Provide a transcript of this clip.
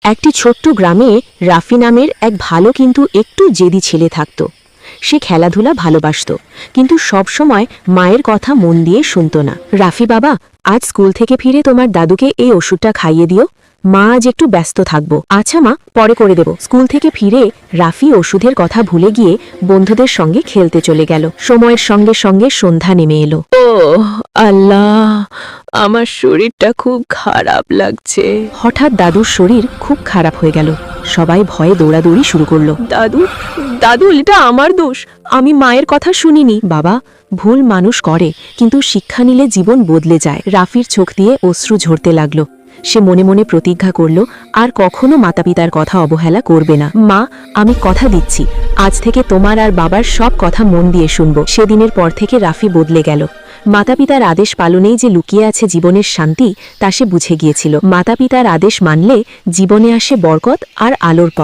একটি ছোট্ট গ্রামে রাফি নামের এক ভালো কিন্তু একটু জেদি ছেলে থাকত। সে খেলাধুলা ভালোবাসত, কিন্তু সবসময় মায়ের কথা মন দিয়ে শুনত না। রাফি বাবা, আজ স্কুল থেকে ফিরে তোমার দাদুকে এই ওষুধটা খাইয়ে দিও। মা আজ একটু ব্যস্ত থাকবো। আচ্ছা মা, পরে করে দেব। স্কুল থেকে ফিরে রাফি ওষুধের কথা ভুলে গিয়ে বন্ধুদের সঙ্গে খেলতে চলে গেল। সময়ের সঙ্গে সঙ্গে সন্ধ্যা নেমে এলো। ও আল্লাহ, আমার শরীরটা খুব খারাপ লাগছে। হঠাৎ দাদুর শরীর খুব খারাপ হয়ে গেল। সবাই ভয়ে দৌড়াদৌড়ি শুরু করলো। দাদু দাদু, এটা আমার দোষ, আমি মায়ের কথা শুনিনি। বাবা, ভুল মানুষ করে, কিন্তু শিক্ষা নিলে জীবন বদলে যায়। রাফির চোখ দিয়ে অশ্রু ঝরতে লাগলো। সে মনে মনে প্রতিজ্ঞা করল, আর কখনো মাতাপিতার কথা অবহেলা করবে না। মা, আমি কথা দিচ্ছি, আজ থেকে তোমার আর বাবার সব কথা মন দিয়ে শুনব। সেদিনের পর থেকে রাফি বদলে গেল। মাতাপিতার আদেশ পালনেই যে লুকিয়ে আছে জীবনের শান্তি, তা সে বুঝে গিয়েছিল। মাতাপিতার আদেশ মানলে জীবনে আসে বরকত আর আলোর পথ।